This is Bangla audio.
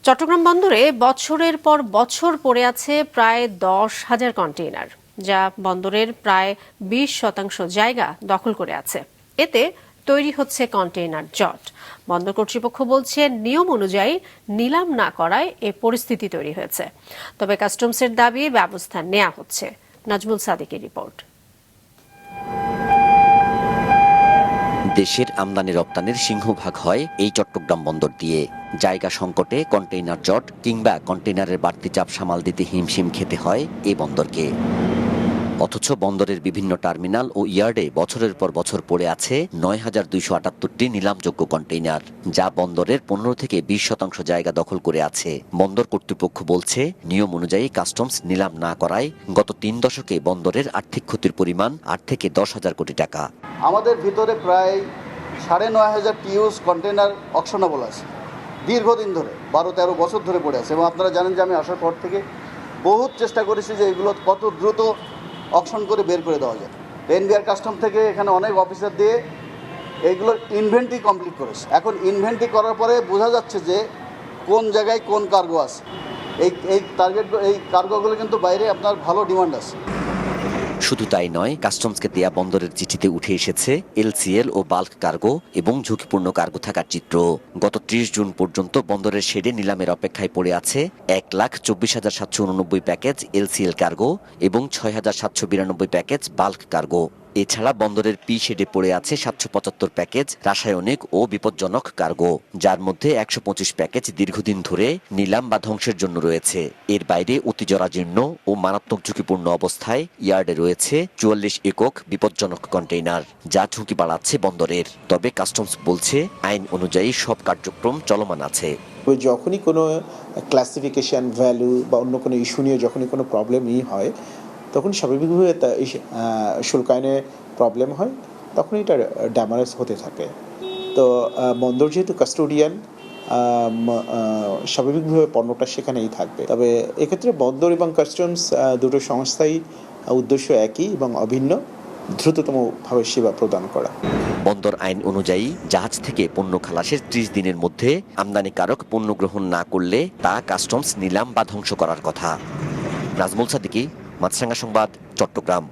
চট্টগ্রাম বন্দরে বছরের পর বছর পড়ে আছে প্রায় 10,000 কন্টেইনার, যা বন্দরের প্রায় 20% জায়গা দখল করে আছে। এতে তৈরি হচ্ছে কন্টেইনার জট। বন্দর কর্তৃপক্ষ বলছে, নিয়ম অনুযায়ী নিলাম না করায় এ পরিস্থিতি তৈরি হয়েছে। তবে কাস্টমসের দাবি ব্যবস্থা নেওয়া হচ্ছে। নাজমুল সাদিকের রিপোর্ট। দেশের আমদানি রপ্তানির সিংহভাগ হয় এই চট্টগ্রাম বন্দর দিয়ে। জায়গা সংকটে কন্টেইনার জট কিংবা কন্টেইনারের বাড়তি চাপ সামাল দিতে হিমশিম খেতে হয় এই বন্দরকে। অথচ বন্দরের বিভিন্ন টার্মিনাল ও ইয়ার্ডে বছরের পর বছর পড়ে আছে 9,278টি নিলামযোগ্য কন্টেইনার, যা বন্দরের 15 থেকে 20% জায়গা দখল করে আছে। বন্দর কর্তৃপক্ষ বলছে, নিয়ম অনুযায়ী কাস্টমস নিলাম না করায় গত 3 দশকে বন্দরের আর্থিক ক্ষতির পরিমাণ 8 থেকে 10,000 কোটি টাকা। আমাদের ভিতরে প্রায় 9,500 টিউস কন্টেইনার অকশনেবল আছে, দীর্ঘদিন ধরে 12-13 বছর ধরে পড়ে আছে। এবং আপনারা জানেন যে আমি আসার পর থেকে বহুত চেষ্টা করেছি যে এগুলো কত দ্রুত অকশন করে বের করে দেওয়া যায়। এনবিআর কাস্টম থেকে এখানে অনেক অফিসার দিয়ে এইগুলোর ইনভেন্টরি কমপ্লিট করেছে। এখন ইনভেন্টরি করার পরে বোঝা যাচ্ছে যে কোন জায়গায় কোন কার্গো আছে। এই কার্গোগুলো কিন্তু বাইরে আপনার ভালো ডিমান্ড আছে। শুধু তাই নয়, কাস্টমসকে দেয়া বন্দরের চিঠিতে উঠে এসেছে এলসিএল ও বাল্ক কার্গো এবং ঝুঁকিপূর্ণ কার্গো থাকার চিত্র। গত 30 জুন পর্যন্ত বন্দরের শেডে নিলামের অপেক্ষায় পড়ে আছে 1,24,789 প্যাকেজ এলসিএল কার্গো এবং 6,792 প্যাকেজ বাল্ক কার্গো। এছাড়া বন্দরের পি শেডে পড়ে আছে 775 প্যাকেজ রাসায়নিক ও বিপজ্জনক কার্গো, যার মধ্যে 125 প্যাকেজ দীর্ঘদিন ধরে নিলাম বা ধ্বংসের জন্য রয়েছে। এর বাইরে অতি জরাজীর্ণ ও মারাত্মক ঝুঁকিপূর্ণ অবস্থায় ইয়ার্ডে রয়েছে 44 একক বিপজ্জনক কন্টেইনার, যা ঝুঁকি বাড়াচ্ছে বন্দরের। তবে কাস্টমস বলছে, আইন অনুযায়ী সব কার্যক্রম চলমান আছে। যখনই কোনো ক্লাসিফিকেশন, ভ্যালু বা অন্য কোনো ইস্যু নিয়ে যখনই কোনো প্রবলেমই হয়, তখন স্বাভাবিকভাবে শুল্ক আইনে প্রবলেম হয়, তখন এটা ড্যামারেজ হতে থাকে। তো বন্দর যেহেতু কাস্টোডিয়ান, স্বাভাবিকভাবে পণ্যটা সেখানেই থাকবে। তবে এক্ষেত্রে বন্দর এবং কাস্টমস দুটো সংস্থাই উদ্দেশ্য একই এবং অভিন্ন, দ্রুততমভাবে সেবা প্রদান করা। বন্দর আইন অনুযায়ী জাহাজ থেকে পণ্য খালাসের 30 দিনের মধ্যে আমদানিকারক পণ্য গ্রহণ না করলে তা কাস্টমস নিলাম বা ধ্বংস করার কথা। নাজমুল সাদিকি, মাছরাঙা সংবাদ, চট্টগ্রাম।